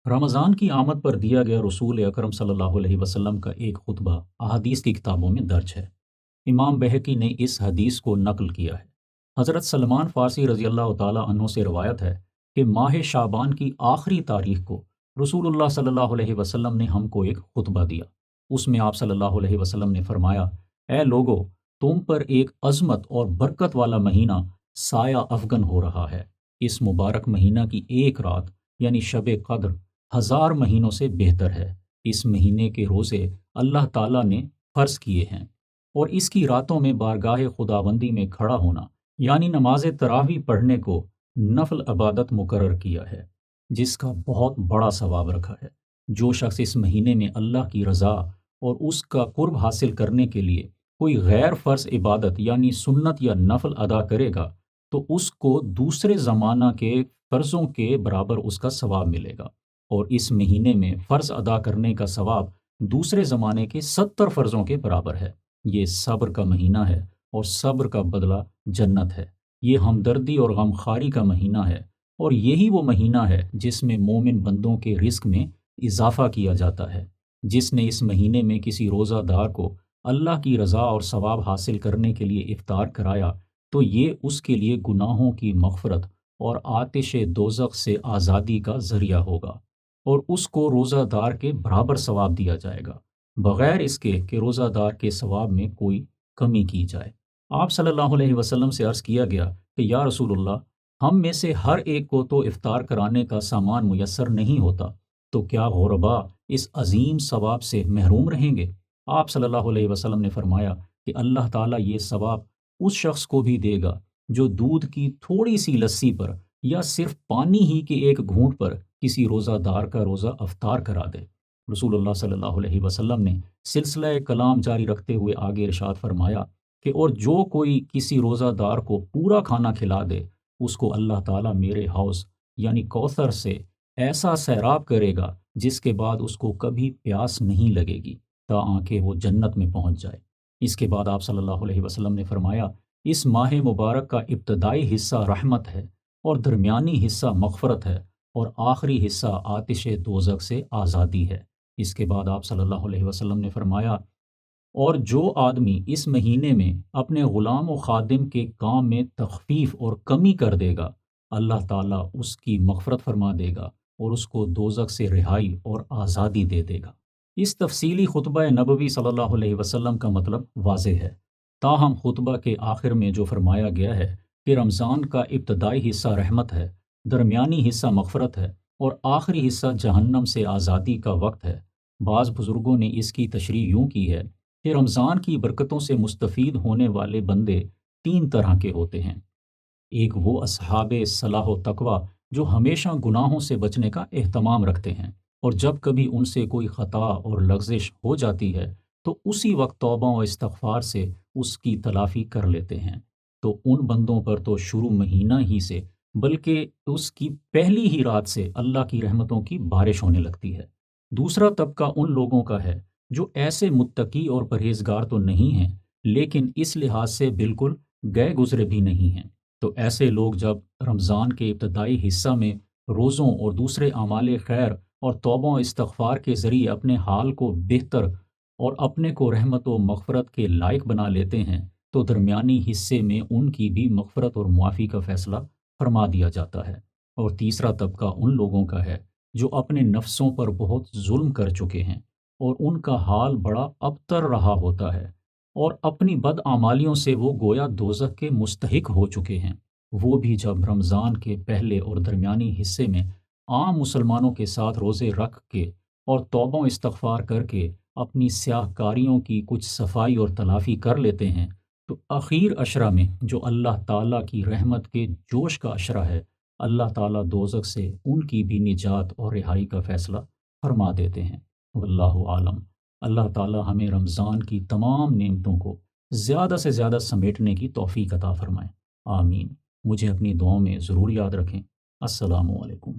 رمضان کی آمد پر دیا گیا رسول اکرم صلی اللہ علیہ وسلم کا ایک خطبہ احادیث کی کتابوں میں درج ہے۔ امام بہقی نے اس حدیث کو نقل کیا ہے۔ حضرت سلمان فارسی رضی اللہ تعالیٰ عنہ سے روایت ہے کہ ماہ شعبان کی آخری تاریخ کو رسول اللہ صلی اللہ علیہ وسلم نے ہم کو ایک خطبہ دیا۔ اس میں آپ صلی اللہ علیہ وسلم نے فرمایا، اے لوگو، تم پر ایک عظمت اور برکت والا مہینہ سایہ افغن ہو رہا ہے۔ اس مبارک مہینہ کی ایک رات یعنی شب قدر 1000 مہینوں سے بہتر ہے۔ اس مہینے کے روزے اللہ تعالیٰ نے فرض کیے ہیں، اور اس کی راتوں میں بارگاہ خداوندی میں کھڑا ہونا یعنی نماز تراویح پڑھنے کو نفل عبادت مقرر کیا ہے، جس کا بہت بڑا ثواب رکھا ہے۔ جو شخص اس مہینے میں اللہ کی رضا اور اس کا قرب حاصل کرنے کے لیے کوئی غیر فرض عبادت یعنی سنت یا نفل ادا کرے گا تو اس کو دوسرے زمانہ کے فرضوں کے برابر اس کا ثواب ملے گا، اور اس مہینے میں فرض ادا کرنے کا ثواب دوسرے زمانے کے 70 فرضوں کے برابر ہے۔ یہ صبر کا مہینہ ہے، اور صبر کا بدلہ جنت ہے۔ یہ ہمدردی اور غمخواری کا مہینہ ہے، اور یہی وہ مہینہ ہے جس میں مومن بندوں کے رزق میں اضافہ کیا جاتا ہے۔ جس نے اس مہینے میں کسی روزہ دار کو اللہ کی رضا اور ثواب حاصل کرنے کے لیے افطار کرایا تو یہ اس کے لیے گناہوں کی مغفرت اور آتش دوزخ سے آزادی کا ذریعہ ہوگا، اور اس کو روزہ دار کے برابر ثواب دیا جائے گا، بغیر اس کے کہ روزہ دار کے ثواب میں کوئی کمی کی جائے۔ آپ صلی اللہ علیہ وسلم سے عرض کیا گیا کہ یا رسول اللہ، ہم میں سے ہر ایک کو تو افطار کرانے کا سامان میسر نہیں ہوتا، تو کیا غربا اس عظیم ثواب سے محروم رہیں گے؟ آپ صلی اللہ علیہ وسلم نے فرمایا کہ اللہ تعالیٰ یہ ثواب اس شخص کو بھی دے گا جو دودھ کی تھوڑی سی لسی پر یا صرف پانی ہی کے ایک گھونٹ پر کسی روزہ دار کا روزہ افطار کرا دے۔ رسول اللہ صلی اللہ علیہ وسلم نے سلسلہ کلام جاری رکھتے ہوئے آگے ارشاد فرمایا کہ اور جو کوئی کسی روزہ دار کو پورا کھانا کھلا دے، اس کو اللہ تعالیٰ میرے حوض یعنی کوثر سے ایسا سیراب کرے گا جس کے بعد اس کو کبھی پیاس نہیں لگے گی تا آنکھیں وہ جنت میں پہنچ جائے۔ اس کے بعد آپ صلی اللہ علیہ وسلم نے فرمایا، اس ماہ مبارک کا ابتدائی حصہ رحمت ہے، اور درمیانی حصہ مغفرت ہے، اور آخری حصہ آتش دوزخ سے آزادی ہے۔ اس کے بعد آپ صلی اللہ علیہ وسلم نے فرمایا، اور جو آدمی اس مہینے میں اپنے غلام و خادم کے کام میں تخفیف اور کمی کر دے گا، اللہ تعالیٰ اس کی مغفرت فرما دے گا اور اس کو دوزخ سے رہائی اور آزادی دے دے گا۔ اس تفصیلی خطبہ نبوی صلی اللہ علیہ وسلم کا مطلب واضح ہے، تاہم خطبہ کے آخر میں جو فرمایا گیا ہے کہ رمضان کا ابتدائی حصہ رحمت ہے، درمیانی حصہ مغفرت ہے، اور آخری حصہ جہنم سے آزادی کا وقت ہے، بعض بزرگوں نے اس کی تشریح یوں کی ہے کہ رمضان کی برکتوں سے مستفید ہونے والے بندے 3 طرح کے ہوتے ہیں۔ ایک وہ اصحاب صلاح و تقوی جو ہمیشہ گناہوں سے بچنے کا اہتمام رکھتے ہیں، اور جب کبھی ان سے کوئی خطا اور لغزش ہو جاتی ہے تو اسی وقت توبہ و استغفار سے اس کی تلافی کر لیتے ہیں، تو ان بندوں پر تو شروع مہینہ ہی سے بلکہ اس کی پہلی ہی رات سے اللہ کی رحمتوں کی بارش ہونے لگتی ہے۔ دوسرا طبقہ ان لوگوں کا ہے جو ایسے متقی اور پرہیزگار تو نہیں ہیں، لیکن اس لحاظ سے بالکل گئے گزرے بھی نہیں ہیں۔ تو ایسے لوگ جب رمضان کے ابتدائی حصہ میں روزوں اور دوسرے اعمال خیر اور توبہ و استغفار کے ذریعے اپنے حال کو بہتر اور اپنے کو رحمت و مغفرت کے لائق بنا لیتے ہیں، تو درمیانی حصے میں ان کی بھی مغفرت اور معافی کا فیصلہ فرما دیا جاتا ہے۔ اور تیسرا طبقہ ان لوگوں کا ہے جو اپنے نفسوں پر بہت ظلم کر چکے ہیں، اور ان کا حال بڑا ابتر رہا ہوتا ہے، اور اپنی بدعمالیوں سے وہ گویا دوزخ کے مستحق ہو چکے ہیں۔ وہ بھی جب رمضان کے پہلے اور درمیانی حصے میں عام مسلمانوں کے ساتھ روزے رکھ کے اور توبہ و استغفار کر کے اپنی سیاہ کاریوں کی کچھ صفائی اور تلافی کر لیتے ہیں، تو اخیر عشرہ میں جو اللہ تعالیٰ کی رحمت کے جوش کا عشرہ ہے، اللہ تعالیٰ دوزخ سے ان کی بھی نجات اور رہائی کا فیصلہ فرما دیتے ہیں۔ واللہ عالم۔ اللہ تعالیٰ ہمیں رمضان کی تمام نعمتوں کو زیادہ سے زیادہ سمیٹنے کی توفیق عطا فرمائے، آمین۔ مجھے اپنی دعاؤں میں ضرور یاد رکھیں۔ السلام علیکم۔